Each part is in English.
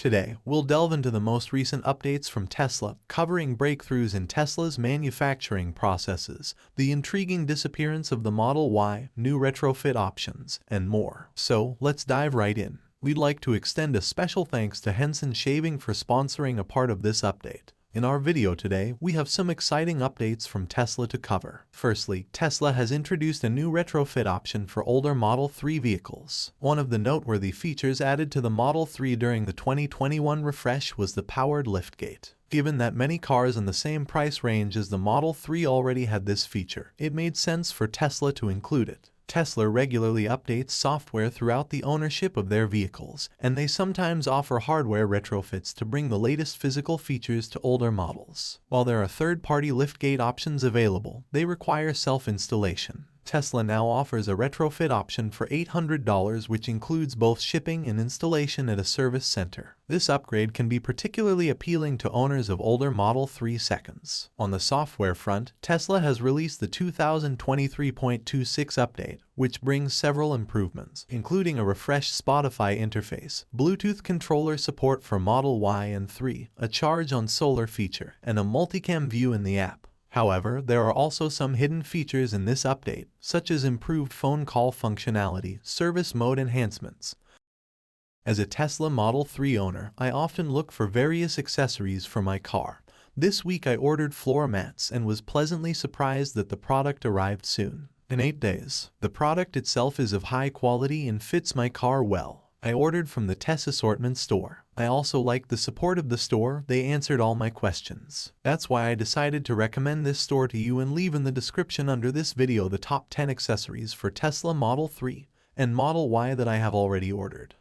Today, we'll delve into the most recent updates from Tesla, covering breakthroughs in Tesla's manufacturing processes, the intriguing disappearance of the Model Y, new retrofit options, and more. So, let's dive right in. We'd like to extend a special thanks to Henson Shaving for sponsoring a part of this update. In our video today, we have some exciting updates from Tesla to cover. Firstly, Tesla has introduced a new retrofit option for older Model 3 vehicles. One of the noteworthy features added to the Model 3 during the 2021 refresh was the powered liftgate. Given that many cars in the same price range as the Model 3 already had this feature, it made sense for Tesla to include it. Tesla regularly updates software throughout the ownership of their vehicles, and they sometimes offer hardware retrofits to bring the latest physical features to older models. While there are third-party liftgate options available, they require self-installation. Tesla now offers a retrofit option for $800, which includes both shipping and installation at a service center. This upgrade can be particularly appealing to owners of older Model 3 seconds. On the software front, Tesla has released the 2023.26 update, which brings several improvements, including a refreshed Spotify interface, Bluetooth controller support for Model Y and 3, a charge on solar feature, and a multicam view in the app. However, there are also some hidden features in this update, such as improved phone call functionality, service mode enhancements. As a Tesla Model 3 owner, I often look for various accessories for my car. This week I ordered floor mats and was pleasantly surprised that the product arrived soon. In 8 days. The product itself is of high quality and fits my car well. I ordered from the Tess Assortment store. I also liked the support of the store. They answered all my questions. That's why I decided to recommend this store to you and leave in the description under this video the top 10 accessories for Tesla Model 3 and Model Y that I have already ordered.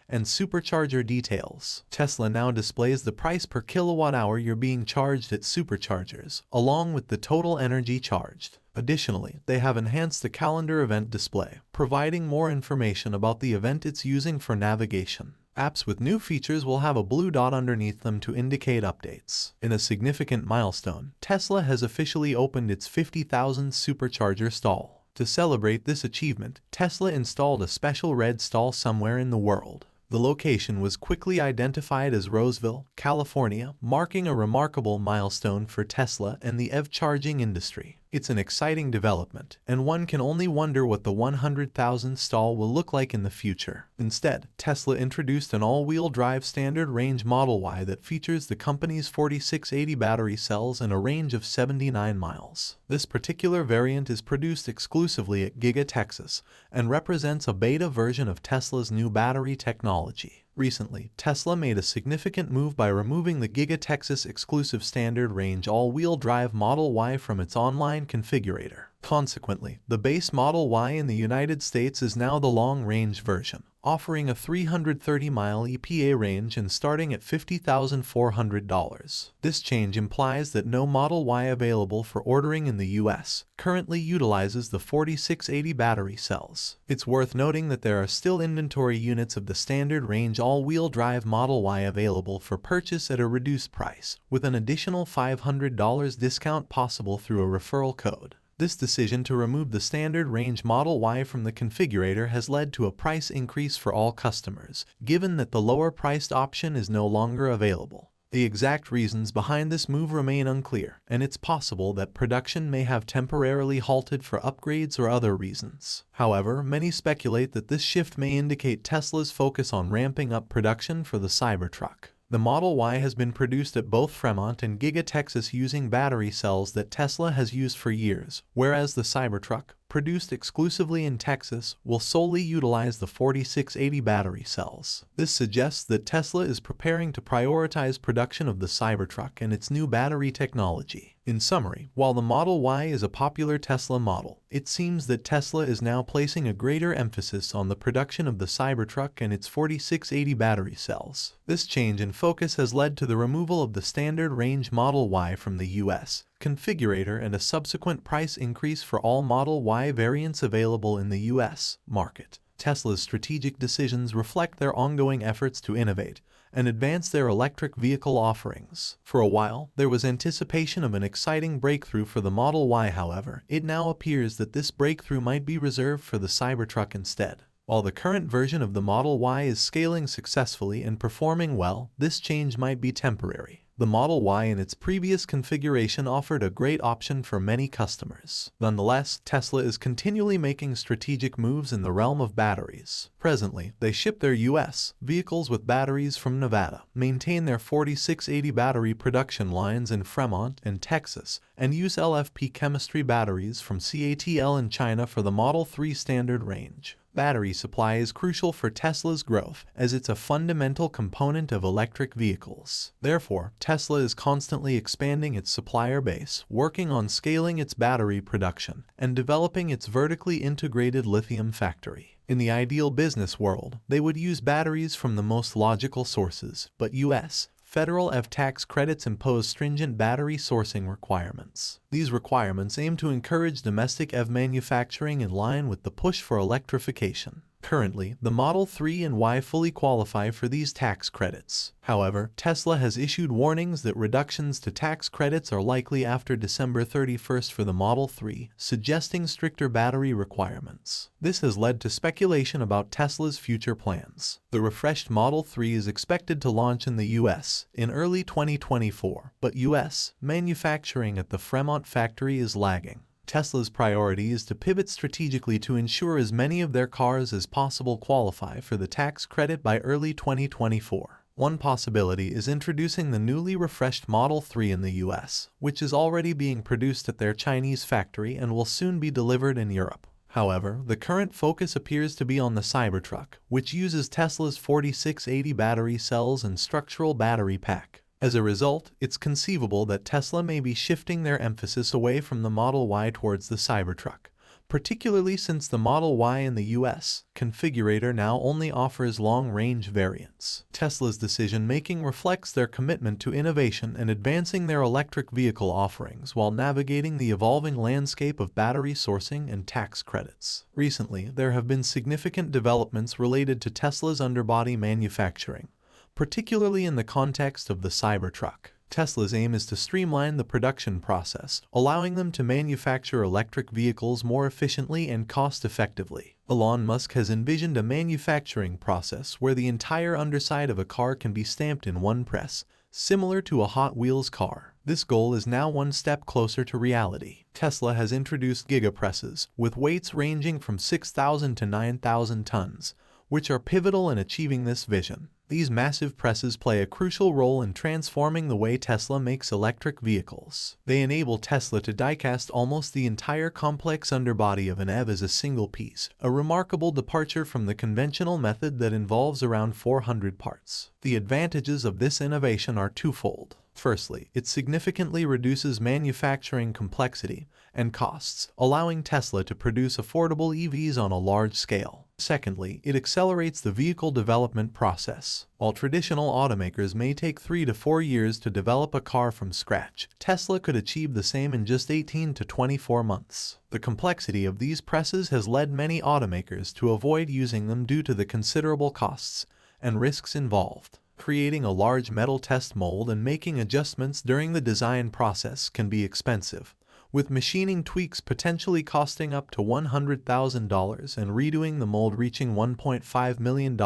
And supercharger details. Tesla now displays the price per kilowatt hour you're being charged at superchargers, along with the total energy charged. Additionally, they have enhanced the calendar event display, providing more information about the event it's using for navigation. Apps with new features will have a blue dot underneath them to indicate updates. In a significant milestone, Tesla has officially opened its 50,000th supercharger stall. To celebrate this achievement, Tesla installed a special red stall somewhere in the world. The location was quickly identified as Roseville, California, marking a remarkable milestone for Tesla and the EV charging industry. It's an exciting development, and one can only wonder what the 100,000th stall will look like in the future. Instead, Tesla introduced an all-wheel drive standard range Model Y that features the company's 4680 battery cells and a range of 79 miles. This particular variant is produced exclusively at Giga Texas and represents a beta version of Tesla's new battery technology. Recently, Tesla made a significant move by removing the Giga Texas exclusive standard range all-wheel drive Model Y from its online configurator. Consequently, the base Model Y in the United States is now the long-range version, offering a 330-mile EPA range and starting at $50,400. This change implies that no Model Y available for ordering in the US currently utilizes the 4680 battery cells. It's worth noting that there are still inventory units of the standard range all-wheel drive Model Y available for purchase at a reduced price, with an additional $500 discount possible through a referral code. This decision to remove the standard range Model Y from the configurator has led to a price increase for all customers, given that the lower-priced option is no longer available. The exact reasons behind this move remain unclear, and it's possible that production may have temporarily halted for upgrades or other reasons. However, many speculate that this shift may indicate Tesla's focus on ramping up production for the Cybertruck. The Model Y has been produced at both Fremont and Giga Texas using battery cells that Tesla has used for years, whereas the Cybertruck, produced exclusively in Texas, will solely utilize the 4680 battery cells. This suggests that Tesla is preparing to prioritize production of the Cybertruck and its new battery technology. In summary, while the Model Y is a popular Tesla model, it seems that Tesla is now placing a greater emphasis on the production of the Cybertruck and its 4680 battery cells. This change in focus has led to the removal of the standard range Model Y from the US configurator and a subsequent price increase for all Model Y variants available in the US market. Tesla's strategic decisions reflect their ongoing efforts to innovate and advance their electric vehicle offerings. For a while, there was anticipation of an exciting breakthrough for the Model Y. However, it now appears that this breakthrough might be reserved for the Cybertruck instead. While the current version of the Model Y is scaling successfully and performing well, this change might be temporary. The Model Y in its previous configuration offered a great option for many customers. Nonetheless, Tesla is continually making strategic moves in the realm of batteries. Presently, they ship their U.S. vehicles with batteries from Nevada, maintain their 4680 battery production lines in Fremont and Texas, and use LFP chemistry batteries from CATL in China for the Model 3 standard range. Battery supply is crucial for Tesla's growth, as it's a fundamental component of electric vehicles. Therefore, Tesla is constantly expanding its supplier base, working on scaling its battery production, and developing its vertically integrated lithium factory. In the ideal business world, they would use batteries from the most logical sources, but U.S. federal EV tax credits impose stringent battery sourcing requirements. These requirements aim to encourage domestic EV manufacturing in line with the push for electrification. Currently, the Model 3 and Y fully qualify for these tax credits. However, Tesla has issued warnings that reductions to tax credits are likely after December 31st for the Model 3, suggesting stricter battery requirements. This has led to speculation about Tesla's future plans. The refreshed Model 3 is expected to launch in the U.S. in early 2024, but U.S. manufacturing at the Fremont factory is lagging. Tesla's priority is to pivot strategically to ensure as many of their cars as possible qualify for the tax credit by early 2024. One possibility is introducing the newly refreshed Model 3 in the US, which is already being produced at their Chinese factory and will soon be delivered in Europe. However, the current focus appears to be on the Cybertruck, which uses Tesla's 4680 battery cells and structural battery pack. As a result, it's conceivable that Tesla may be shifting their emphasis away from the Model Y towards the Cybertruck, particularly since the Model Y in the US configurator now only offers long-range variants. Tesla's decision-making reflects their commitment to innovation and advancing their electric vehicle offerings while navigating the evolving landscape of battery sourcing and tax credits. Recently, there have been significant developments related to Tesla's underbody manufacturing, particularly in the context of the Cybertruck. Tesla's aim is to streamline the production process, allowing them to manufacture electric vehicles more efficiently and cost-effectively. Elon Musk has envisioned a manufacturing process where the entire underside of a car can be stamped in one press, similar to a Hot Wheels car. This goal is now one step closer to reality. Tesla has introduced gigapresses, with weights ranging from 6,000 to 9,000 tons, which are pivotal in achieving this vision. These massive presses play a crucial role in transforming the way Tesla makes electric vehicles. They enable Tesla to die-cast almost the entire complex underbody of an EV as a single piece, a remarkable departure from the conventional method that involves around 400 parts. The advantages of this innovation are twofold. Firstly, it significantly reduces manufacturing complexity and costs, allowing Tesla to produce affordable EVs on a large scale. Secondly, it accelerates the vehicle development process. While traditional automakers may take 3 to 4 years to develop a car from scratch, Tesla could achieve the same in just 18 to 24 months. The complexity of these presses has led many automakers to avoid using them due to the considerable costs and risks involved. Creating a large metal test mold and making adjustments during the design process can be expensive, with machining tweaks potentially costing up to $100,000 and redoing the mold reaching $1.5 million.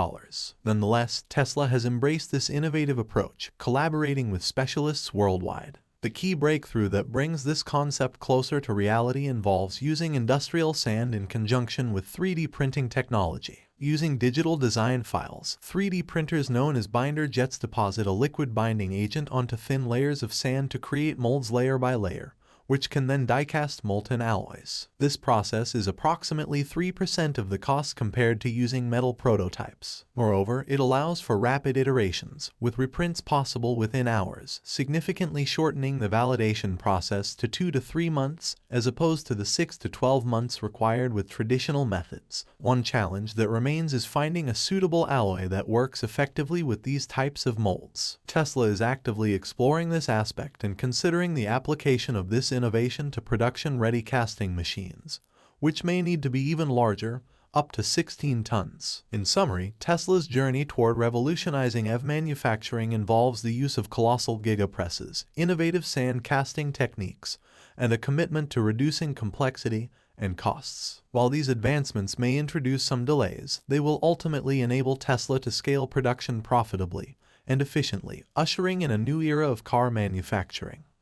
Nonetheless, Tesla has embraced this innovative approach, collaborating with specialists worldwide. The key breakthrough that brings this concept closer to reality involves using industrial sand in conjunction with 3D printing technology. Using digital design files, 3D printers known as binder jets deposit a liquid binding agent onto thin layers of sand to create molds layer by layer, which can then die-cast molten alloys. This process is approximately 3% of the cost compared to using metal prototypes. Moreover, it allows for rapid iterations, with reprints possible within hours, significantly shortening the validation process to 2 to 3 months, as opposed to the 6 to 12 months required with traditional methods. One challenge that remains is finding a suitable alloy that works effectively with these types of molds. Tesla is actively exploring this aspect and considering the application of this innovation to production-ready casting machines, which may need to be even larger, up to 16 tons. In summary, Tesla's journey toward revolutionizing EV manufacturing involves the use of colossal gigapresses, innovative sand casting techniques, and a commitment to reducing complexity and costs. While these advancements may introduce some delays, they will ultimately enable Tesla to scale production profitably and efficiently, ushering in a new era of car manufacturing.